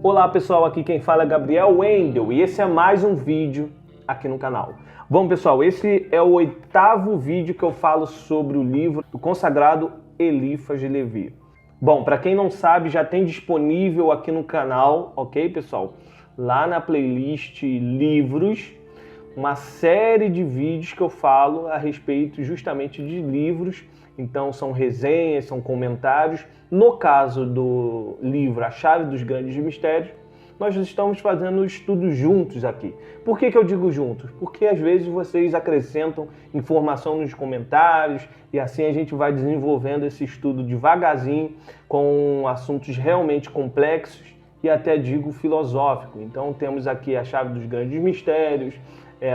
Olá pessoal, aqui quem fala é Gabriel Wendel e esse é mais um vídeo aqui no canal. Bom pessoal, esse é o 8º vídeo que eu falo sobre o livro do consagrado Eliphas de Levi. Bom, para quem não sabe, já tem disponível aqui no canal, ok pessoal? Lá na playlist livros, uma série de vídeos que eu falo a respeito justamente de livros. Então são resenhas, são comentários. No caso do livro A Chave dos Grandes Mistérios, nós estamos fazendo estudos juntos aqui. Por que eu digo juntos? Porque às vezes vocês acrescentam informação nos comentários e assim a gente vai desenvolvendo esse estudo devagarzinho com assuntos realmente complexos e até digo filosófico. Então temos aqui A Chave dos Grandes Mistérios,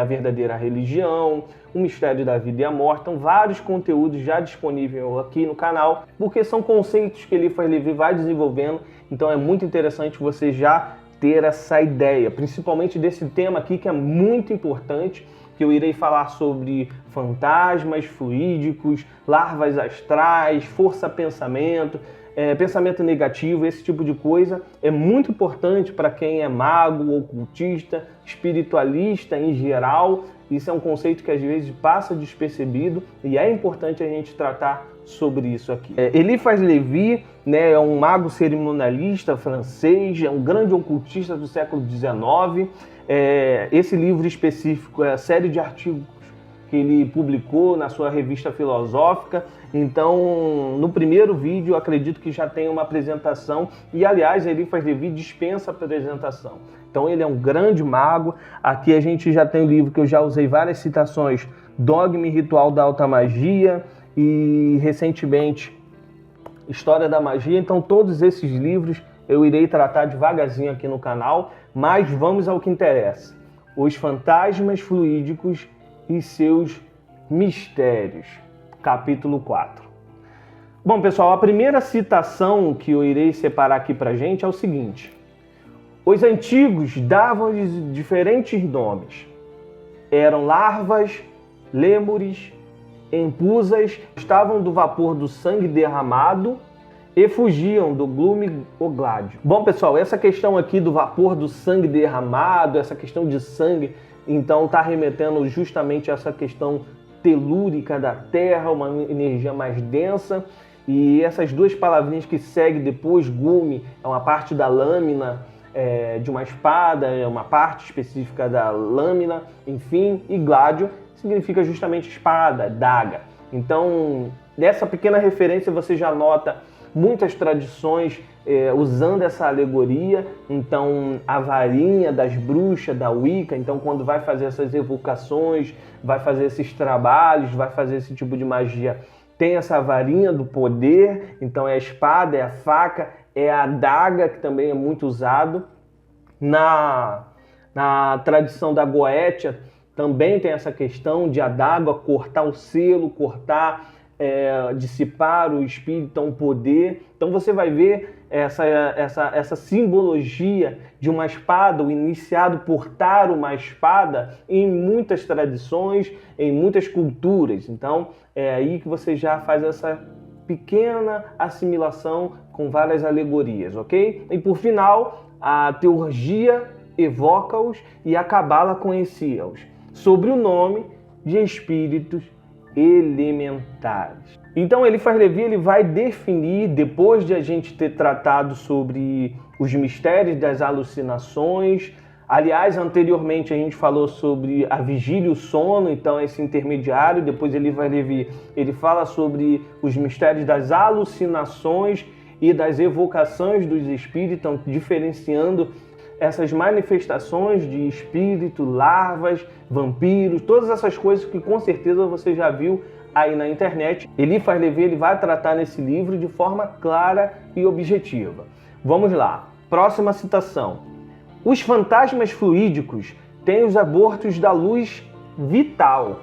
a verdadeira religião, o mistério da vida e a morte. Então, vários conteúdos já disponíveis aqui no canal, porque são conceitos que Eliphas Levi vai desenvolvendo. Então, é muito interessante você já ter essa ideia, principalmente desse tema aqui que é muito importante, que eu irei falar sobre fantasmas fluídicos, larvas astrais, força-pensamento, pensamento negativo, esse tipo de coisa. É muito importante para quem é mago, ocultista, espiritualista em geral. Isso é um conceito que às vezes passa despercebido e é importante a gente tratar sobre isso aqui. Eliphas Levi, né, é um mago cerimonialista francês, é um grande ocultista do século XIX. Esse livro específico é a série de artigos que ele publicou na sua revista filosófica. Então, no primeiro vídeo, eu acredito que já tem uma apresentação e, aliás, Eliphas Levi dispensa apresentação. Então, ele é um grande mago. Aqui a gente já tem um livro que eu já usei várias citações, Dogma e Ritual da Alta Magia e, recentemente, História da Magia. Então, todos esses livros eu irei tratar devagarzinho aqui no canal, mas vamos ao que interessa. Os fantasmas fluídicos e seus mistérios. Capítulo 4. Bom, pessoal, a primeira citação que eu irei separar aqui pra gente é o seguinte. Os antigos davam-lhes diferentes nomes. Eram larvas, lêmures, empusas, estavam do vapor do sangue derramado e fugiam do glume ou gládio. Bom, pessoal, essa questão aqui do vapor do sangue derramado, essa questão de sangue, então está remetendo justamente a essa questão telúrica da Terra, uma energia mais densa. E essas duas palavrinhas que seguem depois, gume, é uma parte da lâmina de uma espada, é uma parte específica da lâmina, enfim, e gládio significa justamente espada, daga. Então, dessa pequena referência você já nota muitas tradições usando essa alegoria. Então, a varinha das bruxas, da Wicca, então quando vai fazer essas evocações, vai fazer esses trabalhos, vai fazer esse tipo de magia, tem essa varinha do poder, então é a espada, é a faca, é a adaga, que também é muito usado. Na tradição da Goétia, também tem essa questão de adaga, cortar o selo, cortar, dissipar o espírito, então o poder. Então você vai ver essa simbologia de uma espada, o iniciado portar uma espada em muitas tradições, em muitas culturas. Então é aí que você já faz essa pequena assimilação com várias alegorias, ok? E por final, a teurgia evoca-os e a cabala conhecia-os sob o nome de espíritos elementares. Então Eliphas Levi ele vai definir, depois de a gente ter tratado sobre os mistérios das alucinações. Aliás, anteriormente a gente falou sobre a vigília e o sono, então esse intermediário. Depois Eliphas Levi ele fala sobre os mistérios das alucinações e das evocações dos espíritos, então diferenciando essas manifestações de espírito, larvas, vampiros, todas essas coisas que com certeza você já viu aí na internet. Eliphas Levi ele vai tratar nesse livro de forma clara e objetiva. Vamos lá. Próxima citação. Os fantasmas fluídicos têm os abortos da luz vital.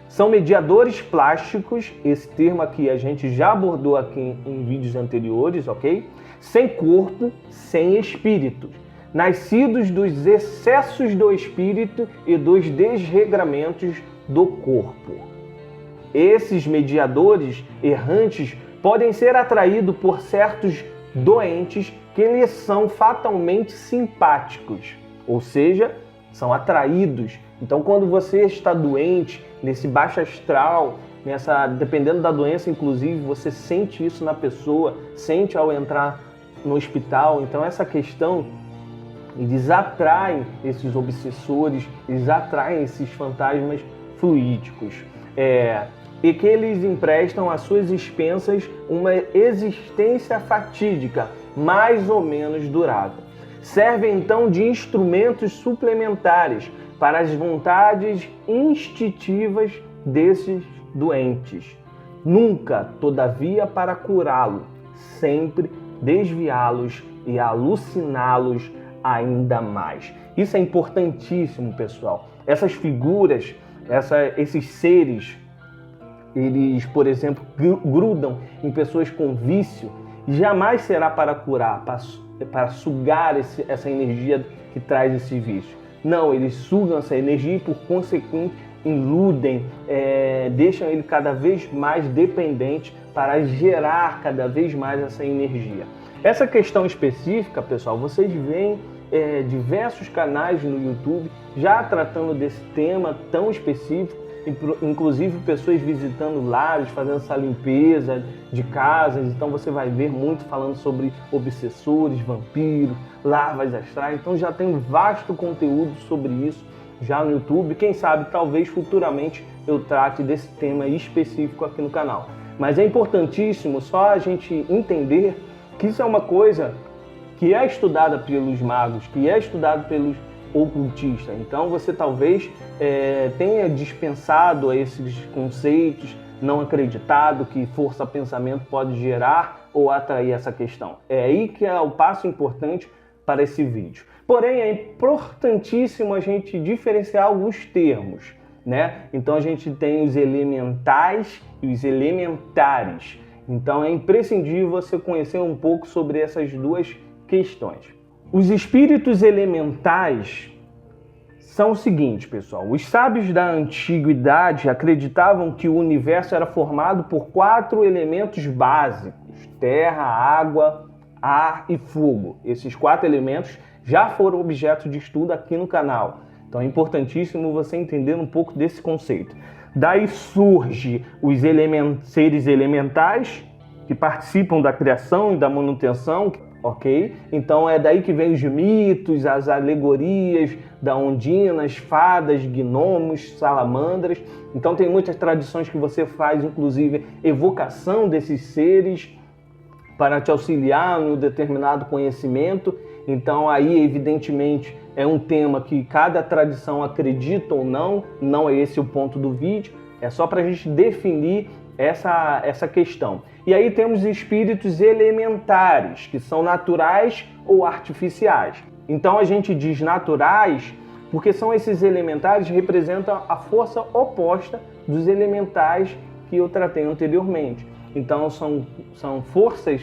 São mediadores plásticos, esse termo aqui a gente já abordou aqui em vídeos anteriores, ok? Sem corpo, sem espírito. Nascidos dos excessos do espírito e dos desregramentos do corpo. Esses mediadores errantes podem ser atraídos por certos doentes que eles são fatalmente simpáticos, ou seja, são atraídos. Então, quando você está doente, nesse baixo astral, dependendo da doença, inclusive, você sente isso na pessoa, sente ao entrar no hospital. Então, essa questão, eles atraem esses obsessores, eles atraem esses fantasmas fluídicos. E que eles emprestam às suas expensas uma existência fatídica, mais ou menos durável. Servem então de instrumentos suplementares para as vontades instintivas desses doentes. Nunca, todavia, para curá-lo, sempre desviá-los e aluciná-los ainda mais. Isso é importantíssimo, pessoal. Essas figuras, esses seres, eles, por exemplo, grudam em pessoas com vício, e jamais será para curar, para sugar essa energia que traz esse vício. Não, eles sugam essa energia e, por consequente, iludem, deixam ele cada vez mais dependente para gerar cada vez mais essa energia. Essa questão específica, pessoal, vocês veem diversos canais no YouTube já tratando desse tema tão específico, inclusive pessoas visitando lares, fazendo essa limpeza de casas. Então você vai ver muito falando sobre obsessores, vampiros, larvas astrais. Então já tem vasto conteúdo sobre isso já no YouTube. Quem sabe, talvez futuramente eu trate desse tema específico aqui no canal. Mas é importantíssimo só a gente entender que isso é uma coisa que é estudada pelos magos, que é estudada pelos ocultistas. Então você talvez tenha dispensado esses conceitos, não acreditado que força-pensamento pode gerar ou atrair essa questão. É aí que é o passo importante para esse vídeo. Porém, é importantíssimo a gente diferenciar alguns termos, né? Então a gente tem os elementais e os elementares. Então é imprescindível você conhecer um pouco sobre essas duas questões. Os espíritos elementais são o seguinte, pessoal. Os sábios da antiguidade acreditavam que o universo era formado por 4 elementos básicos: terra, água, ar e fogo. Esses 4 elementos já foram objeto de estudo aqui no canal. Então é importantíssimo você entender um pouco desse conceito. Daí surge os seres elementais que participam da criação e da manutenção, ok? Então é daí que vem os mitos, as alegorias da Ondina, as fadas, gnomos, salamandras. Então tem muitas tradições que você faz, inclusive, evocação desses seres para te auxiliar no determinado conhecimento. Então aí, evidentemente, é um tema que cada tradição acredita ou não, não é esse o ponto do vídeo, é só para a gente definir essa questão. E aí temos espíritos elementares, que são naturais ou artificiais. Então a gente diz naturais porque são esses elementares que representam a força oposta dos elementais que eu tratei anteriormente. Então são forças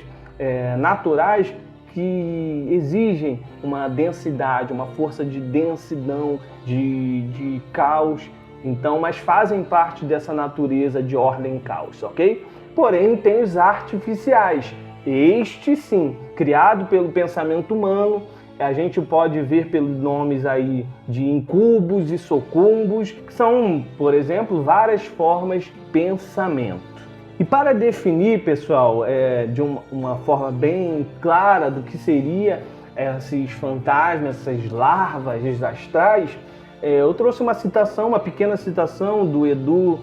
naturais que exigem uma densidade, uma força de densidão, de caos. Então, mas fazem parte dessa natureza de ordem e caos, ok? Porém, tem os artificiais. Este sim, criado pelo pensamento humano, a gente pode ver pelos nomes aí de incubos e sucumbos, que são, por exemplo, várias formas de pensamento. E para definir, pessoal, de uma forma bem clara do que seria esses fantasmas, essas larvas astrais, eu trouxe uma pequena citação do Edu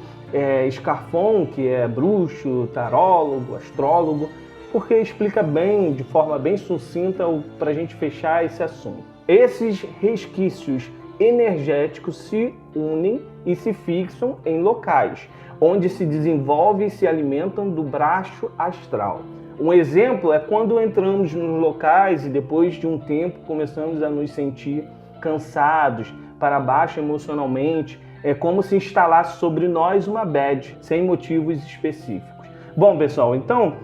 Scarfon, que é bruxo, tarólogo, astrólogo, porque explica bem, de forma bem sucinta, para a gente fechar esse assunto. Esses resquícios energéticos se unem e se fixam em locais, onde se desenvolvem e se alimentam do baixo astral. Um exemplo é quando entramos nos locais e depois de um tempo começamos a nos sentir cansados, para baixo emocionalmente, é como se instalasse sobre nós uma bad, sem motivos específicos. Bom, pessoal, então,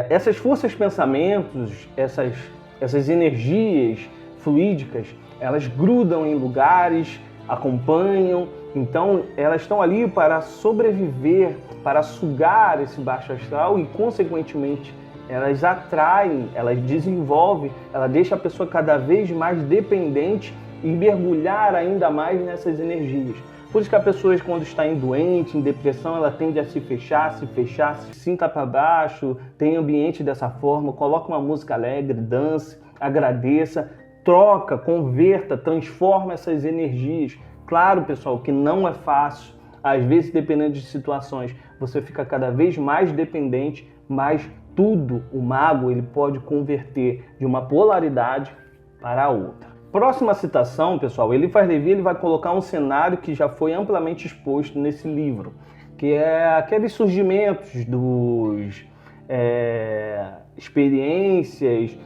essas forças pensamentos, essas energias fluídicas, elas grudam em lugares, acompanham, então elas estão ali para sobreviver, para sugar esse baixo astral e, consequentemente, elas atraem, elas desenvolvem, ela deixa a pessoa cada vez mais dependente e mergulhar ainda mais nessas energias. Por isso que a pessoa, quando está doente, em depressão, ela tende a se fechar, se sinta para baixo, tem ambiente dessa forma, coloca uma música alegre, dance, agradeça, troca, converta, transforma essas energias. Claro, pessoal, que não é fácil. Às vezes, dependendo de situações, você fica cada vez mais dependente, mas tudo, o mago, ele pode converter de uma polaridade para a outra. Próxima citação, pessoal, Eliphas Levi ele vai colocar um cenário que já foi amplamente exposto nesse livro, que é aqueles surgimentos dos experiências,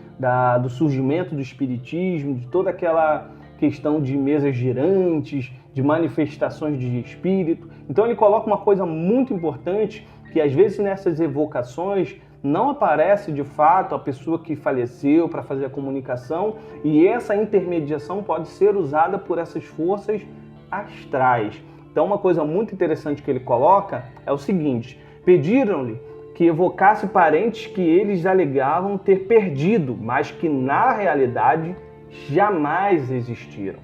do surgimento do espiritismo, de toda aquela questão de mesas girantes, de manifestações de espírito. Então ele coloca uma coisa muito importante, que às vezes nessas evocações não aparece de fato a pessoa que faleceu para fazer a comunicação, e essa intermediação pode ser usada por essas forças astrais. Então uma coisa muito interessante que ele coloca é o seguinte: pediram-lhe que evocasse parentes que eles alegavam ter perdido, mas que na realidade jamais existiram.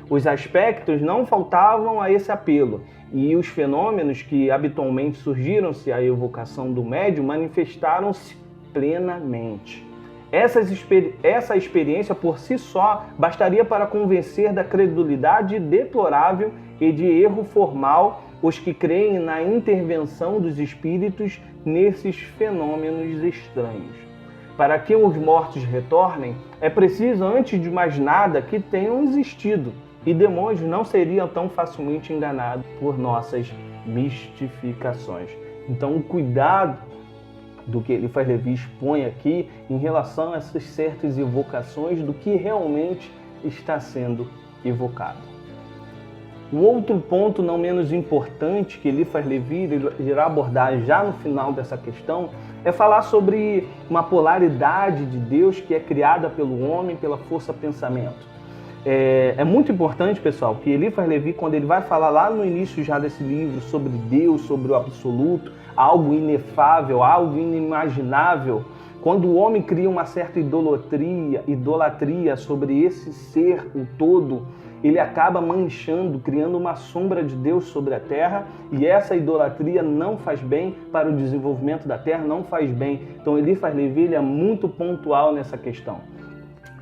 Os aspectos não faltavam a esse apelo, e os fenômenos que habitualmente surgiram-se à evocação do médium manifestaram-se plenamente. Essa experiência por si só bastaria para convencer da credulidade deplorável e de erro formal os que creem na intervenção dos espíritos nesses fenômenos estranhos. Para que os mortos retornem, é preciso, antes de mais nada, que tenham existido, e demônios não seriam tão facilmente enganados por nossas mistificações. Então, o cuidado do que Eliphas Levi expõe aqui em relação a essas certas evocações do que realmente está sendo evocado. Um outro ponto não menos importante que Eliphas Levi irá abordar já no final dessa questão é falar sobre uma polaridade de Deus que é criada pelo homem pela força pensamento. É muito importante, pessoal, que Eliphas Levi, quando ele vai falar lá no início já desse livro sobre Deus, sobre o absoluto, algo inefável, algo inimaginável, quando o homem cria uma certa idolatria sobre esse ser, o todo, ele acaba manchando, criando uma sombra de Deus sobre a terra, e essa idolatria não faz bem para o desenvolvimento da terra, não faz bem. Então Eliphas Levi ele é muito pontual nessa questão.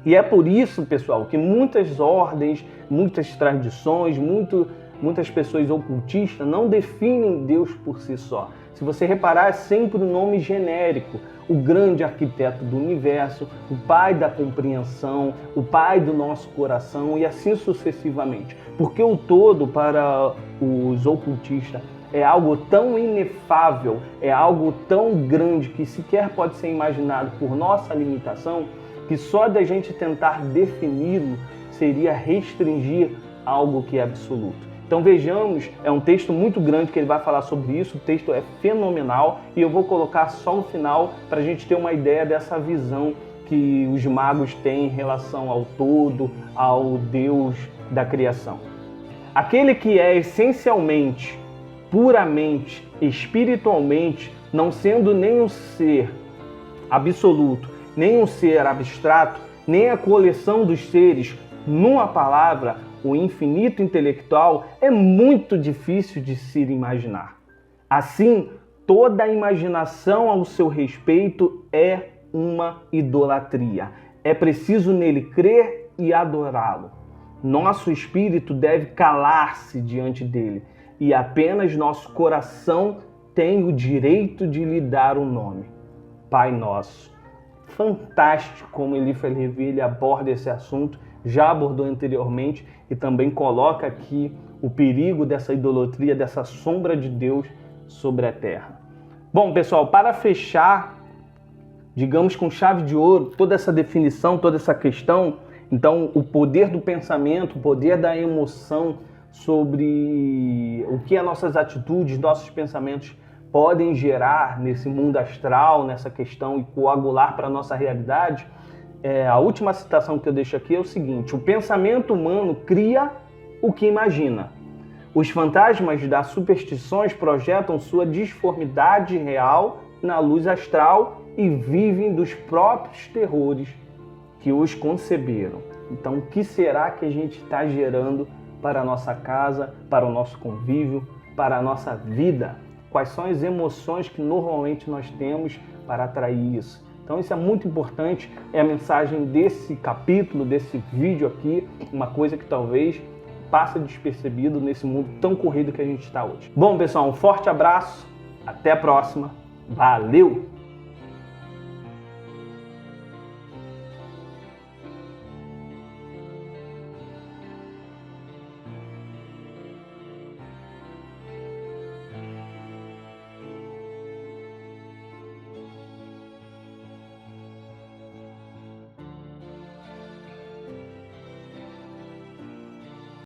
E é por isso, pessoal, que muitas ordens, muitas tradições, muitas pessoas ocultistas não definem Deus por si só. Se você reparar, é sempre um nome genérico. O grande arquiteto do universo, o pai da compreensão, o pai do nosso coração e assim sucessivamente. Porque o todo, para os ocultistas, é algo tão inefável, é algo tão grande que sequer pode ser imaginado por nossa limitação, que só da gente tentar defini-lo seria restringir algo que é absoluto. Então vejamos, é um texto muito grande que ele vai falar sobre isso, o texto é fenomenal e eu vou colocar só no final para a gente ter uma ideia dessa visão que os magos têm em relação ao todo, ao Deus da criação. Aquele que é essencialmente, puramente, espiritualmente, não sendo nem um ser absoluto, nem um ser abstrato, nem a coleção dos seres, numa palavra, o infinito intelectual, é muito difícil de se imaginar. Assim, toda a imaginação ao seu respeito é uma idolatria. É preciso nele crer e adorá-lo. Nosso espírito deve calar-se diante dele e apenas nosso coração tem o direito de lhe dar o nome. Pai Nosso. Fantástico como Eliphas Levi ele aborda esse assunto, já abordou anteriormente e também coloca aqui o perigo dessa idolatria, dessa sombra de Deus sobre a terra. Bom, pessoal, para fechar, digamos com chave de ouro, toda essa definição, toda essa questão, então o poder do pensamento, o poder da emoção sobre o que as nossas atitudes, nossos pensamentos podem gerar nesse mundo astral, nessa questão e coagular para a nossa realidade, a última citação que eu deixo aqui é o seguinte: o pensamento humano cria o que imagina. Os fantasmas das superstições projetam sua disformidade real na luz astral e vivem dos próprios terrores que os conceberam. Então, o que será que a gente está gerando para a nossa casa, para o nosso convívio, para a nossa vida? Quais são as emoções que normalmente nós temos para atrair isso? Então isso é muito importante, é a mensagem desse capítulo, desse vídeo aqui, uma coisa que talvez passa despercebido nesse mundo tão corrido que a gente está hoje. Bom, pessoal, um forte abraço, até a próxima, valeu!